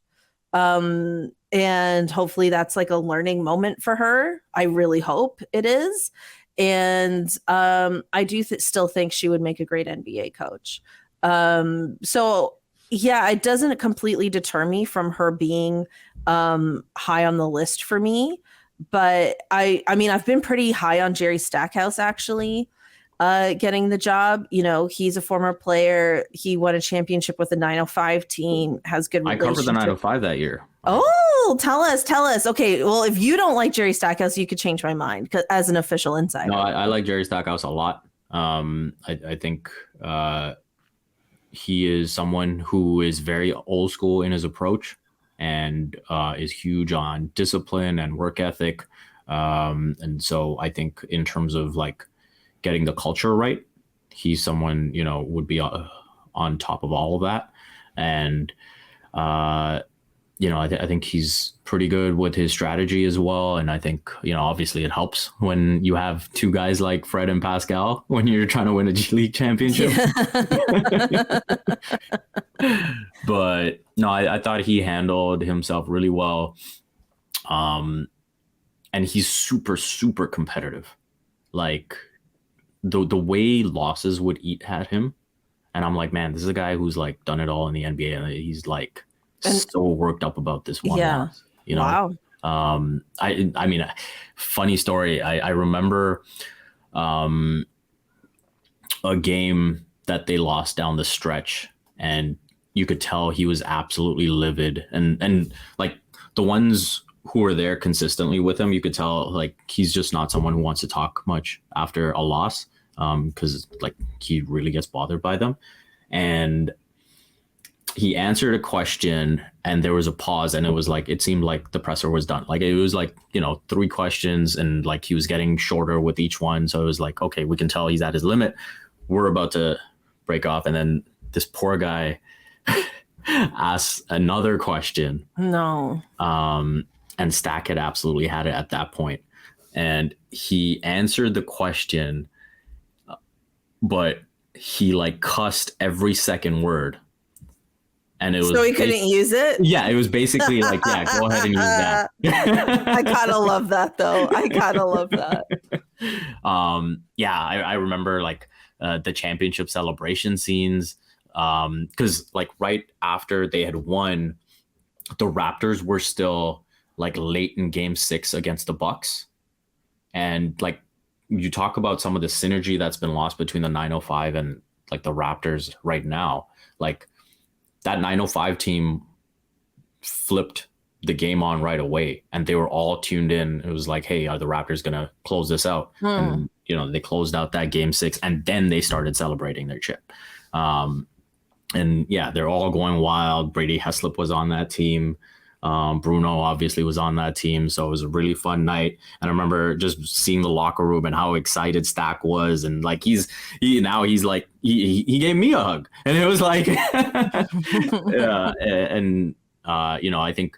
And hopefully that's like a learning moment for her. I really hope it is. And I do still think she would make a great NBA coach. So yeah, it doesn't completely deter me from her being high on the list for me. But I mean, I've been pretty high on Jerry Stackhouse actually. Getting the job. You know, he's a former player. He won a championship with the 905 team, has good relationship. I covered the 905 that year. Oh, tell us. Okay, well, if you don't like Jerry Stackhouse, you could change my mind as an official insider. No, I like Jerry Stackhouse a lot. I think he is someone who is very old school in his approach and is huge on discipline and work ethic. And so I think in terms of like getting the culture right, he's someone, you know, would be on top of all of that. And, I think he's pretty good with his strategy as well. And I think, obviously it helps when you have two guys like Fred and Pascal when you're trying to win a G League championship. Yeah. But no, I thought he handled himself really well. And he's super, super competitive. Like the way losses would eat at him. And I'm like, man, this is a guy who's like done it all in the NBA. And he's like so worked up about this one loss. Wow. I mean, funny story. I remember a game that they lost down the stretch, and you could tell he was absolutely livid. And like the ones who were there consistently with him, you could tell like he's just not someone who wants to talk much after a loss, because like he really gets bothered by them. And he answered a question and there was a pause, and it seemed like the presser was done. Like it was like, 3 questions, and like he was getting shorter with each one. So it was like, okay, we can tell he's at his limit. We're about to break off. And then this poor guy asks another question. No. And Stack had absolutely had it at that point. And he answered the question, but he like cussed every second word. And it was so he couldn't use it. Yeah, it was basically like, yeah, go ahead and use that. I kind of love that though. I kind of love that. I remember like the championship celebration scenes, because like right after they had won, the Raptors were still like late in Game 6 against the Bucks, and like you talk about some of the synergy that's been lost between the 905 and like the Raptors right now, like. That 905 team flipped the game on right away, and they were all tuned in. It was like, hey, are the Raptors going to close this out? And, they closed out that Game 6, and then they started celebrating their chip. And yeah, they're all going wild. Brady Heslip was on that team. Bruno obviously was on that team. So it was a really fun night. And I remember just seeing the locker room and how excited Stack was. And like, he's like, he gave me a hug, and it was like, yeah. And I think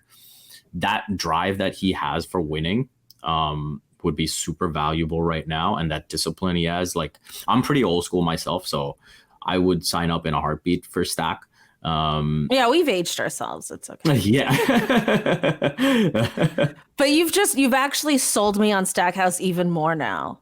that drive that he has for winning, would be super valuable right now. And that discipline he has, like, I'm pretty old school myself, so I would sign up in a heartbeat for Stack. Yeah, we've aged ourselves. It's okay. Yeah. But you've actually sold me on Stackhouse even more now.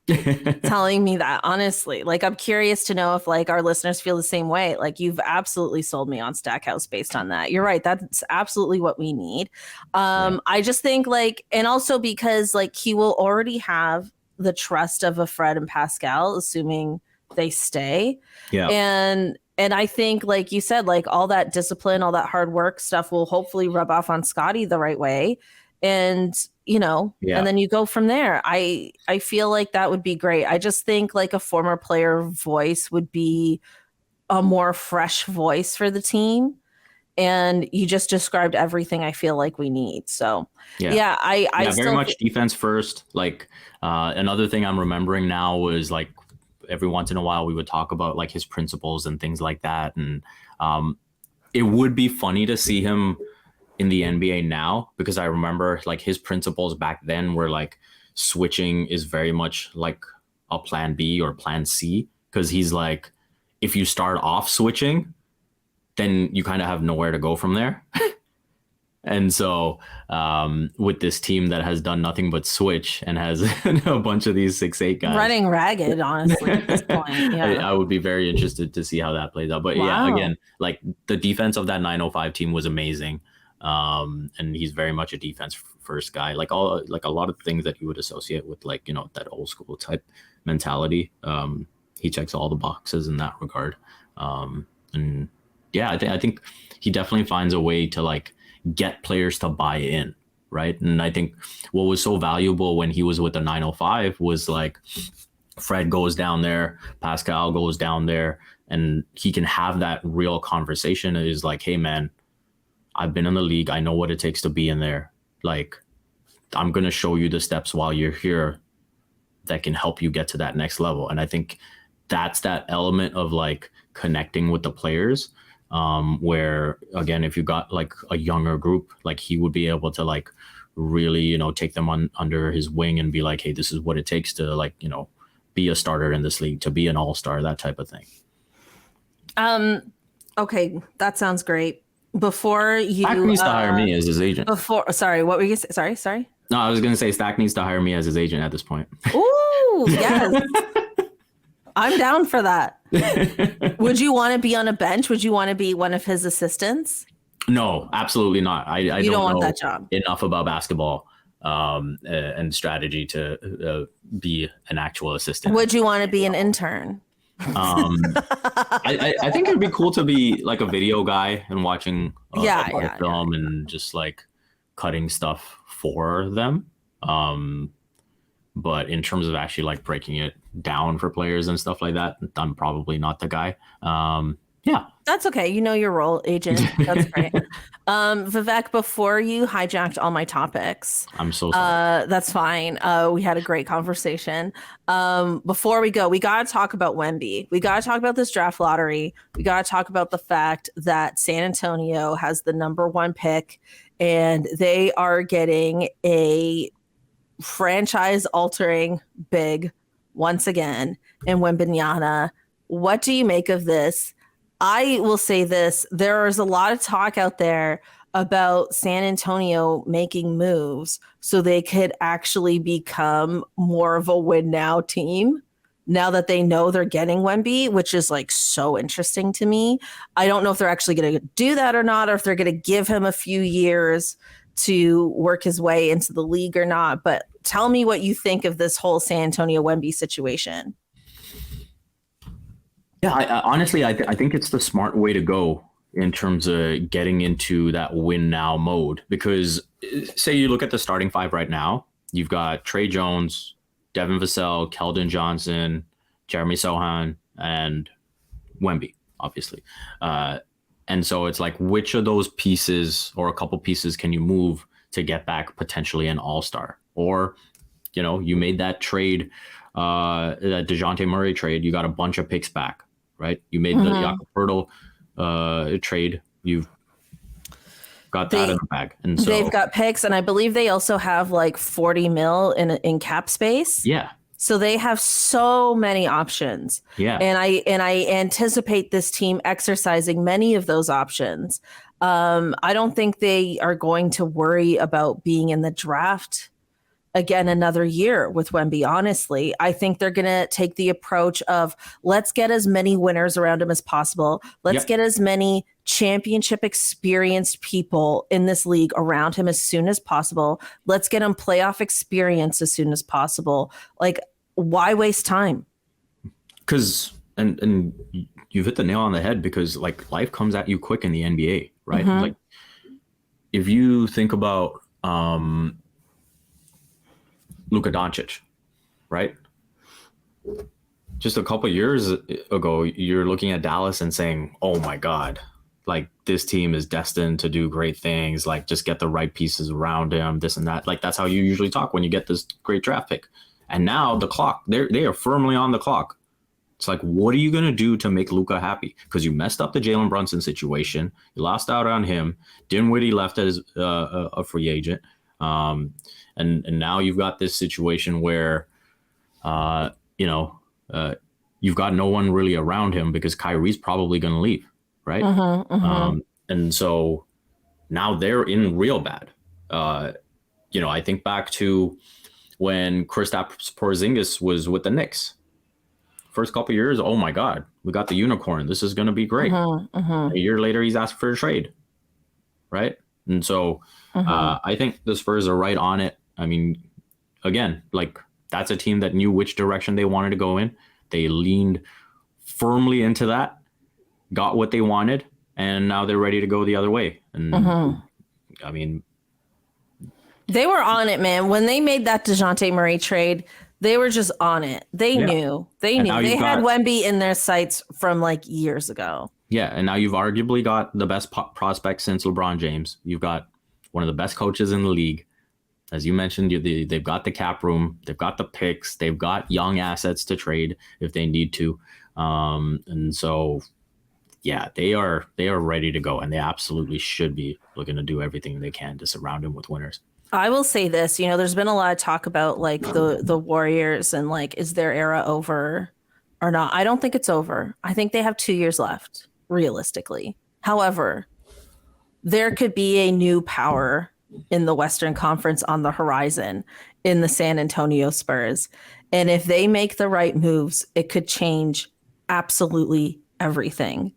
Telling me that, honestly. Like, I'm curious to know if like our listeners feel the same way. Like, you've absolutely sold me on Stackhouse based on that. You're right. That's absolutely what we need. I just think like, and also because like he will already have the trust of a Fred and Pascal, assuming they stay. Yeah. And I think, like you said, like all that discipline, all that hard work stuff will hopefully rub off on Scotty the right way. And, and then you go from there. I feel like that would be great. I just think like a former player voice would be a more fresh voice for the team. And you just described everything I feel like we need. So, I very much defense first. Like another thing I'm remembering now was like, every once in a while we would talk about like his principles and things like that. And it would be funny to see him in the NBA now, because I remember like his principles back then were like switching is very much like a plan B or plan C. Cause he's like, if you start off switching, then you kind of have nowhere to go from there. And so with this team that has done nothing but switch and has a bunch of these 6'8" guys running ragged, honestly, at this point. Yeah. I would be very interested to see how that plays out. But yeah, again, like the defense of that 905 team was amazing. And he's very much a defense first guy, like a lot of things that you would associate with like, that old school type mentality. He checks all the boxes in that regard. And yeah, I think he definitely finds a way to like get players to buy in, right? And I think what was so valuable when he was with the 905 was like Fred goes down there, Pascal goes down there, and he can have that real conversation. It is like, hey man, I've been in the league, I know what it takes to be in there. Like, I'm going to show you the steps while you're here that can help you get to that next level. And I think that's that element of like connecting with the players. Where again, if you got like a younger group, like he would be able to like really, you know, take them under his wing and be like, hey, this is what it takes to like, you know, be a starter in this league, to be an all-star, that type of thing. Okay, that sounds great. Before you Stack needs to hire me as his agent. Sorry, what were you saying? Sorry. No, I was gonna say Stack needs to hire me as his agent at this point. Ooh, yes. I'm down for that. Would you want to be on a bench? Would you want to be one of his assistants? No, absolutely not. I you don't want know that job enough about basketball and strategy to be an actual assistant. Would you want to be an intern? I think it'd be cool to be like a video guy and watching a film and just like cutting stuff for them. But in terms of actually like breaking it down for players and stuff like that, I'm probably not the guy. Yeah. That's okay. You know your role, agent. That's great. Vivek, before you hijacked all my topics, I'm so sorry. That's fine. We had a great conversation. Before we go, we got to talk about Wemby. We got to talk about this draft lottery. We got to talk about the fact that San Antonio has the number 1 pick and they are getting a franchise-altering big once again in Wembanyama. What do you make of this? I will say this. There is a lot of talk out there about San Antonio making moves so they could actually become more of a win now team now that they know they're getting Wemby, which is like so interesting to me. I don't know if they're actually going to do that or not, or if they're going to give him a few years to work his way into the league or not. But tell me what you think of this whole San Antonio Wemby situation. Yeah, honestly, I think it's the smart way to go in terms of getting into that win now mode. Because say you look at the starting 5 right now, you've got Trey Jones, Devin Vassell, Keldon Johnson, Jeremy Sohan, and Wemby, obviously. And so it's like, which of those pieces or a couple pieces can you move to get back potentially an all-star? Or, you know, you made that trade, that DeJounte Murray trade, you got a bunch of picks back. Right, you made the Jakob Poeltl trade. You've got that in the bag, and so they've got picks, and I believe they also have like 40 mil in cap space. Yeah, so they have so many options. Yeah, and I anticipate this team exercising many of those options. I don't think they are going to worry about being in the draft again another year with Wemby. Honestly, I think they're going to take the approach of let's get as many winners around him as possible. Let's get as many championship experienced people in this league around him as soon as possible. Let's get him playoff experience as soon as possible. Like, why waste time? Because and you've hit the nail on the head, because like life comes at you quick in the NBA, right? Like if you think about Luka Doncic, right? Just a couple years ago, you're looking at Dallas and saying, oh my God, like this team is destined to do great things. Like just get the right pieces around him, this and that. Like that's how you usually talk when you get this great draft pick. And now the clock, they are firmly on the clock. It's like, what are you going to do to make Luka happy? Because you messed up the Jalen Brunson situation. You lost out on him. Dinwiddie left as a free agent. And now you've got this situation where, you've got no one really around him because Kyrie's probably going to leave, right? And so now they're in real bad. I think back to when Kristaps Porzingis was with the Knicks. First couple of years, oh my God, we got the unicorn. This is going to be great. A year later, he's asked for a trade, right? And so I think the Spurs are right on it. I mean, again, like that's a team that knew which direction they wanted to go in. They leaned firmly into that, got what they wanted, and now they're ready to go the other way. And I mean, they were on it, man. When they made that DeJounte Murray trade, they were just on it. They knew. They had Wemby in their sights from like years ago. Yeah, and now you've arguably got the best prospect since LeBron James. You've got one of the best coaches in the league. As you mentioned, they've got the cap room. They've got the picks. They've got young assets to trade if they need to. And so, yeah, they are ready to go, and they absolutely should be looking to do everything they can to surround him with winners. I will say this, there's been a lot of talk about like the Warriors and like, is their era over or not? I don't think it's over. I think they have 2 years left, realistically. However, there could be a new power in the Western Conference on the horizon in the San Antonio Spurs. And if they make the right moves, it could change absolutely everything.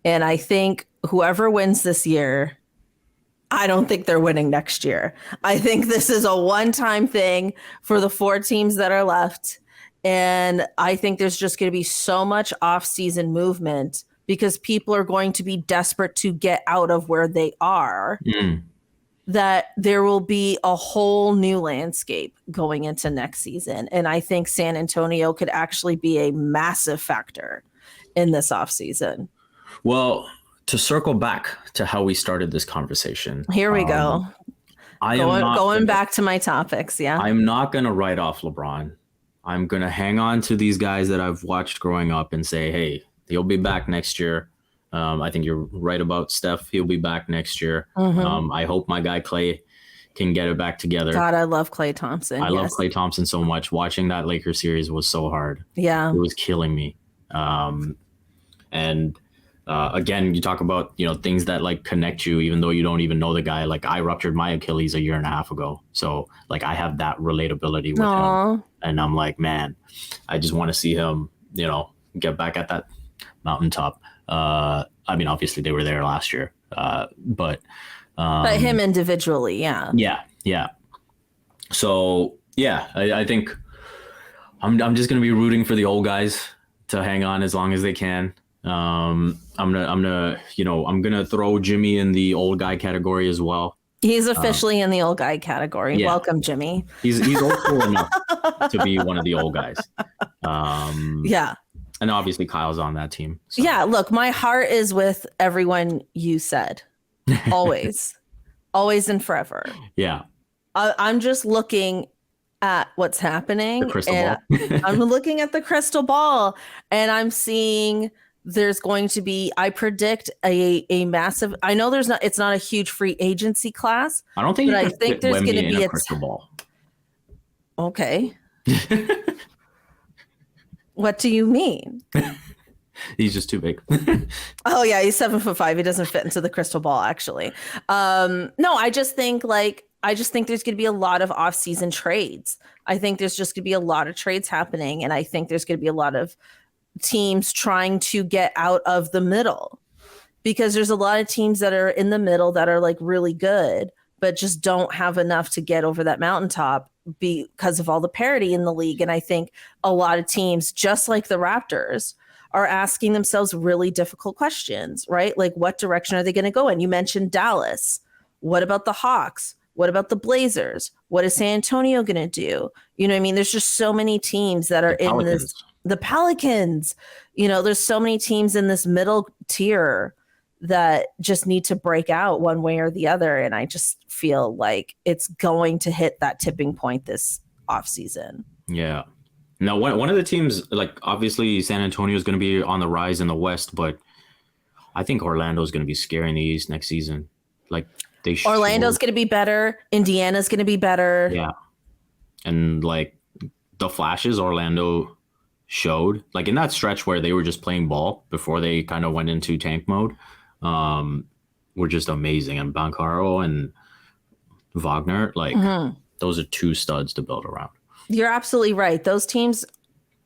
And I think whoever wins this year, I don't think they're winning next year. I think this is a one-time thing for the 4 teams that are left. And I think there's just going to be so much off-season movement because people are going to be desperate to get out of where they are, that there will be a whole new landscape going into next season. And I think San Antonio could actually be a massive factor in this offseason. Well, to circle back to how we started this conversation. Here we go. Going back to my topics. Yeah. I'm not going to write off LeBron. I'm going to hang on to these guys that I've watched growing up and say, hey, he'll be back next year. I think you're right about Steph. He'll be back next year. I hope my guy Klay can get it back together. God, I love Klay Thompson. I love Klay Thompson so much. Watching that Lakers series was so hard. Yeah. It was killing me. Again, you talk about, things that like connect you, even though you don't even know the guy. Like I ruptured my Achilles a year and a half ago. So like I have that relatability with him. And I'm like, man, I just want to see him, get back at that mountaintop. Obviously they were there last year, but him individually. Yeah. Yeah. So yeah, I think I'm just going to be rooting for the old guys to hang on as long as they can. I'm gonna throw Jimmy in the old guy category as well. He's officially in the old guy category. Yeah. Welcome, Jimmy. He's old school enough to be one of the old guys. Yeah. And obviously Kyle's on that team. So. Yeah. Look, my heart is with everyone you said. Always. Always and forever. Yeah. I'm just looking at what's happening. The crystal ball. I'm looking at the crystal ball and I'm seeing there's going to be, I predict a massive, I know it's not a huge free agency class. I don't think, but I think there's going to be a crystal ball. Okay. What do you mean? He's just too big. Oh yeah. He's 7'5". He doesn't fit into the crystal ball actually. No, I just think there's going to be a lot of off-season trades. I think there's just going to be a lot of trades happening. And I think there's going to be a lot of teams trying to get out of the middle because there's a lot of teams that are in the middle that are like really good, but just don't have enough to get over that mountaintop because of all the parity in the league. And I think a lot of teams, just like the Raptors, are asking themselves really difficult questions, right? Like what direction are they going to go in? You mentioned Dallas. What about the Hawks? What about the Blazers? What is San Antonio going to do? You know what I mean? There's just so many teams that are in this. The Pelicans, there's so many teams in this middle tier that just need to break out one way or the other. And I just feel like it's going to hit that tipping point this offseason. Yeah. Now, one of the teams, like obviously San Antonio is going to be on the rise in the West, but I think Orlando is going to be scaring the East next season. Like Orlando's going to be better. Indiana's going to be better. Yeah. And like the flashes Orlando showed, like in that stretch where they were just playing ball before they kind of went into tank mode, were just amazing. And Bancaro and Wagner, like those are 2 studs to build around. You're absolutely right. Those teams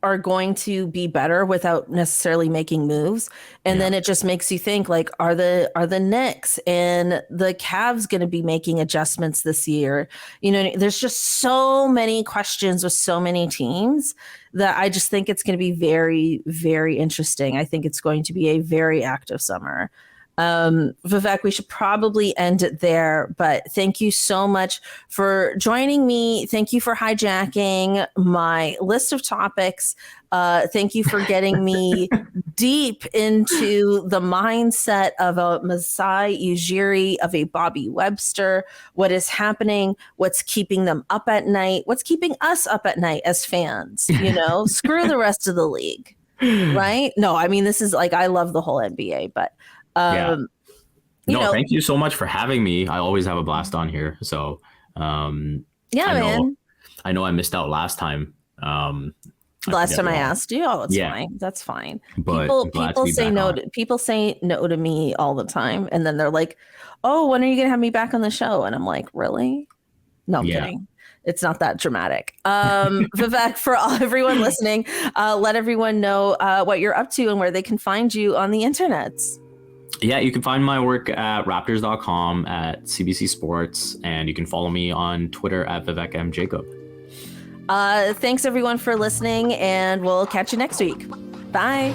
are going to be better without necessarily making moves. And then it just makes you think like, are the Knicks and the Cavs going to be making adjustments this year? There's just so many questions with so many teams that I just think it's going to be very, very interesting. I think it's going to be a very active summer. Vivek, we should probably end it there, but thank you so much for joining me. Thank you for hijacking my list of topics. Thank you for getting me deep into the mindset of a Masai Ujiri, of a Bobby Webster, what is happening, what's keeping them up at night, what's keeping us up at night as fans, Screw the rest of the league. Right? No, I mean, this is like, I love the whole NBA, but Yeah. you No, know, thank you so much for having me. I always have a blast on here. So yeah, I know man. I missed out last time. I Last forget time I why. asked you, oh, it's Yeah, fine. That's fine. but People I'm glad to be say back no on. to people say no to me all the time, and then they're like, "Oh, when are you gonna have me back on the show?" And I'm like, "Really? No, I'm Yeah. kidding. It's not that dramatic." Vivek, for everyone listening, let everyone know what you're up to and where they can find you on the internet. Yeah, you can find my work at raptors.com, at CBC Sports, and you can follow me on Twitter at Vivek M. Jacob. Thanks everyone for listening, and we'll catch you next week. Bye.